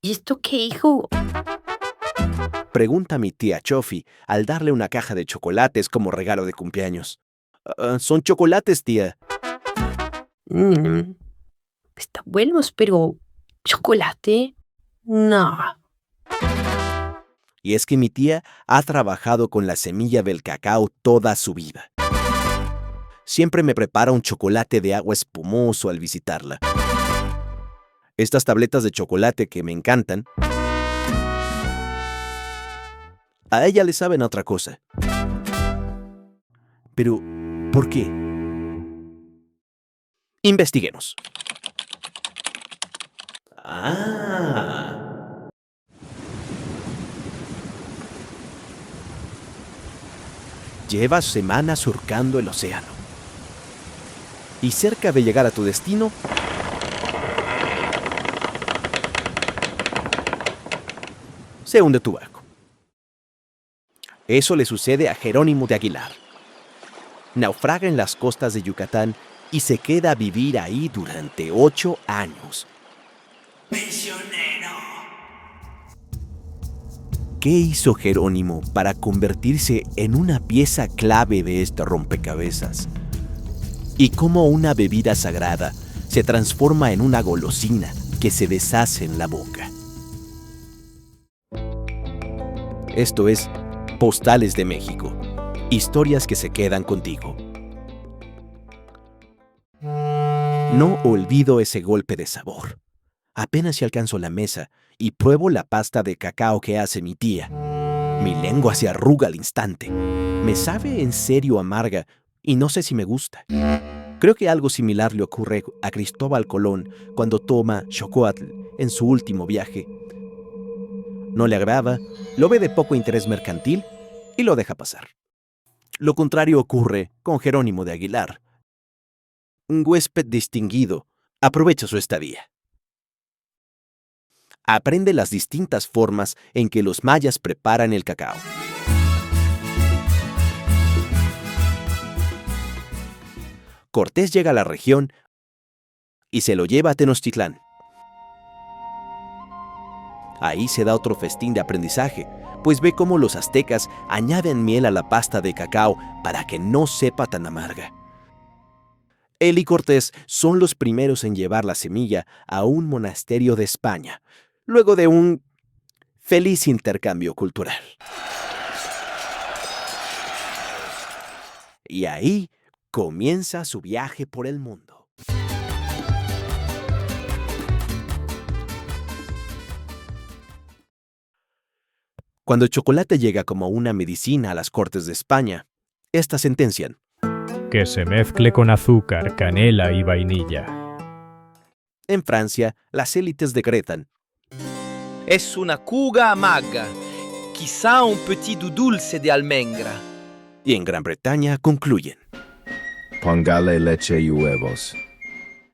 ¿Y esto qué, hijo? Pregunta mi tía Chofi al darle una caja de chocolates como regalo de cumpleaños. Son chocolates, tía. Están buenos, pero ¿chocolate? No. Y es que mi tía ha trabajado con la semilla del cacao toda su vida. Siempre me prepara un chocolate de agua espumoso al visitarla. Estas tabletas de chocolate que me encantan, a ella le saben a otra cosa. Pero, ¿por qué? Investiguemos. Llevas semanas surcando el océano. Y cerca de llegar a tu destino, se hunde tu barco. Eso le sucede a Jerónimo de Aguilar. Naufraga en las costas de Yucatán y se queda a vivir ahí durante 8 años. ¡Prisionero! ¿Qué hizo Jerónimo para convertirse en una pieza clave de este rompecabezas? ¿Y cómo una bebida sagrada se transforma en una golosina que se deshace en la boca? Esto es Postales de México. Historias que se quedan contigo. No olvido ese golpe de sabor. Apenas si alcanzo la mesa y pruebo la pasta de cacao que hace mi tía. Mi lengua se arruga al instante. Me sabe en serio amarga y no sé si me gusta. Creo que algo similar le ocurre a Cristóbal Colón cuando toma xocoatl en su último viaje. No le agrada, lo ve de poco interés mercantil y lo deja pasar. Lo contrario ocurre con Jerónimo de Aguilar. Un huésped distinguido aprovecha su estadía. Aprende las distintas formas en que los mayas preparan el cacao. Cortés llega a la región y se lo lleva a Tenochtitlán. Ahí se da otro festín de aprendizaje, pues ve cómo los aztecas añaden miel a la pasta de cacao para que no sepa tan amarga. Él y Cortés son los primeros en llevar la semilla a un monasterio de España, luego de un feliz intercambio cultural. Y ahí comienza su viaje por el mundo. Cuando el chocolate llega como una medicina a las cortes de España, estas sentencian: que se mezcle con azúcar, canela y vainilla. En Francia, las élites decretan: es una cuga amarga, quizá un petit dulce de almendra. Y en Gran Bretaña concluyen: póngale leche y huevos.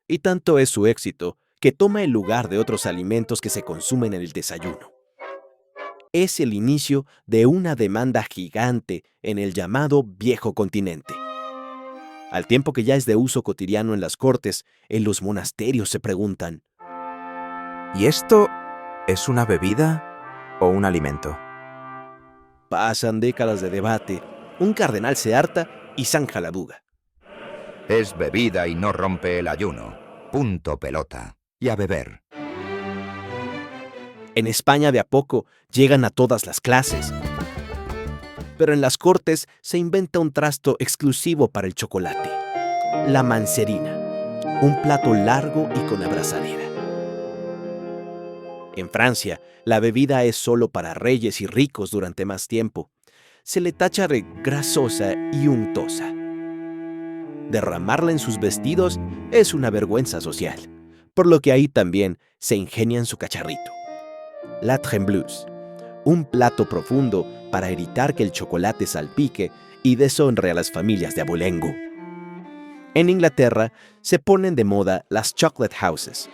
Y tanto es su éxito que toma el lugar de otros alimentos que se consumen en el desayuno. Es el inicio de una demanda gigante en el llamado Viejo Continente. Al tiempo que ya es de uso cotidiano en las cortes, en los monasterios se preguntan: ¿y esto es una bebida o un alimento? Pasan décadas de debate, un cardenal se harta y zanja la duda. Es bebida y no rompe el ayuno. Punto pelota. Y a beber. En España de a poco llegan a todas las clases. Pero en las cortes se inventa un trasto exclusivo para el chocolate: la mancerina, un plato largo y con abrazadera. En Francia, la bebida es solo para reyes y ricos durante más tiempo. Se le tacha de grasosa y untosa. Derramarla en sus vestidos es una vergüenza social, por lo que ahí también se ingenian su cacharrito: la trembleuse, un plato profundo para evitar que el chocolate salpique y deshonre a las familias de abolengo. En Inglaterra se ponen de moda las chocolate houses,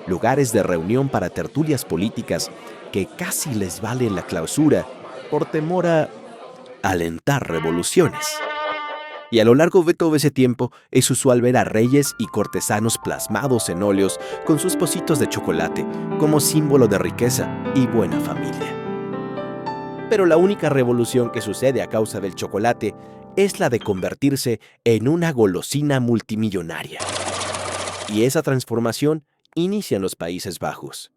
lugares de reunión para tertulias políticas que casi les vale la clausura por temor a alentar revoluciones. Y a lo largo de todo ese tiempo es usual ver a reyes y cortesanos plasmados en óleos con sus pocitos de chocolate como símbolo de riqueza y buena familia. Pero la única revolución que sucede a causa del chocolate es la de convertirse en una golosina multimillonaria. Y esa transformación inicia en los Países Bajos.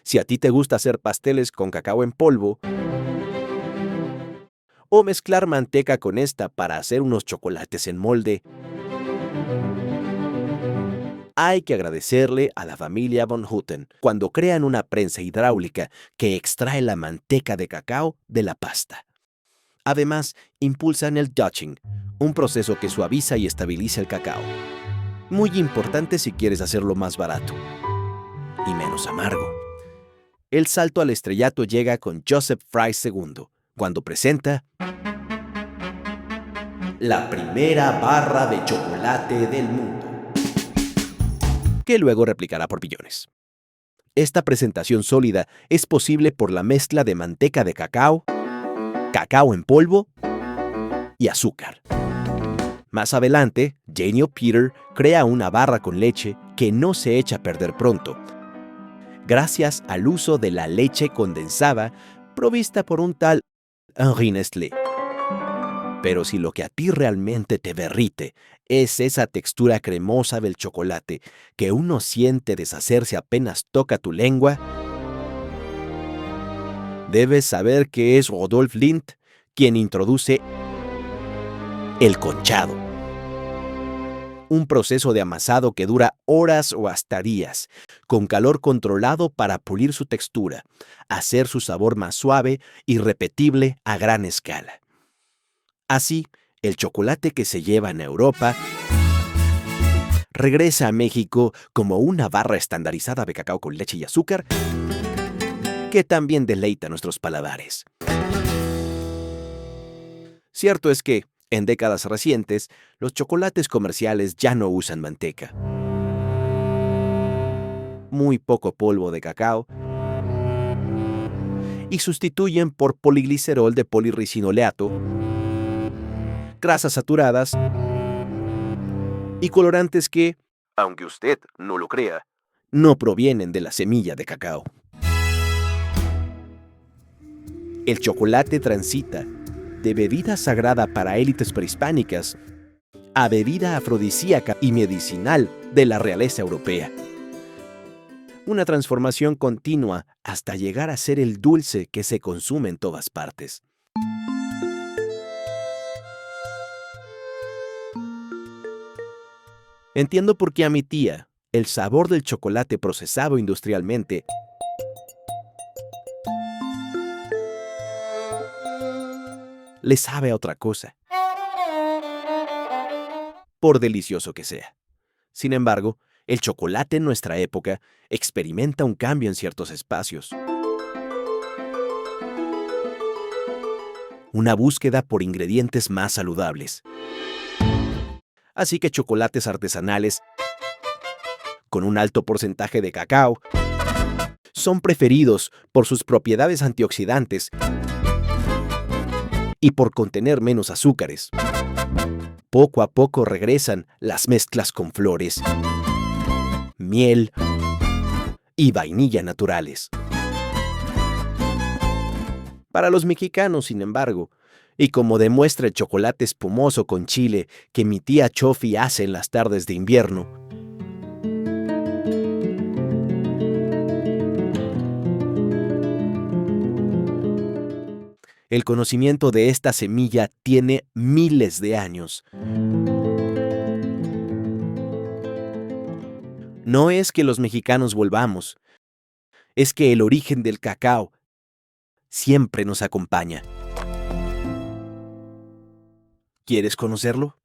Si a ti te gusta hacer pasteles con cacao en polvo o mezclar manteca con esta para hacer unos chocolates en molde, hay que agradecerle a la familia von Houten cuando crean una prensa hidráulica que extrae la manteca de cacao de la pasta. Además, impulsan el Dutching, un proceso que suaviza y estabiliza el cacao. Muy importante si quieres hacerlo más barato y menos amargo. El salto al estrellato llega con Joseph Fry II, cuando presenta la primera barra de chocolate del mundo, que luego replicará por billones. Esta presentación sólida es posible por la mezcla de manteca de cacao, cacao en polvo y azúcar. Más adelante, Janie Peter crea una barra con leche que no se echa a perder pronto, gracias al uso de la leche condensada provista por un tal Henri Nestlé. Pero si lo que a ti realmente te derrite es esa textura cremosa del chocolate que uno siente deshacerse apenas toca tu lengua, debes saber que es Rodolphe Lindt quien introduce el conchado. Un proceso de amasado que dura horas o hasta días, con calor controlado para pulir su textura, hacer su sabor más suave y repetible a gran escala. Así, el chocolate que se lleva en Europa regresa a México como una barra estandarizada de cacao con leche y azúcar que también deleita nuestros paladares. Cierto es que, en décadas recientes, los chocolates comerciales ya no usan manteca. Muy poco polvo de cacao y sustituyen por poliglicerol de polirricinoleato, grasas saturadas y colorantes que, aunque usted no lo crea, no provienen de la semilla de cacao. El chocolate transita de bebida sagrada para élites prehispánicas a bebida afrodisíaca y medicinal de la realeza europea. Una transformación continua hasta llegar a ser el dulce que se consume en todas partes. Entiendo por qué a mi tía el sabor del chocolate procesado industrialmente le sabe a otra cosa, por delicioso que sea. Sin embargo, el chocolate en nuestra época experimenta un cambio en ciertos espacios. Una búsqueda por ingredientes más saludables. Así que chocolates artesanales con un alto porcentaje de cacao son preferidos por sus propiedades antioxidantes y por contener menos azúcares. Poco a poco regresan las mezclas con flores, miel y vainilla naturales. Para los mexicanos, sin embargo, y como demuestra el chocolate espumoso con chile que mi tía Chofi hace en las tardes de invierno, el conocimiento de esta semilla tiene miles de años. No es que los mexicanos volvamos, es que el origen del cacao siempre nos acompaña. ¿Quieres conocerlo?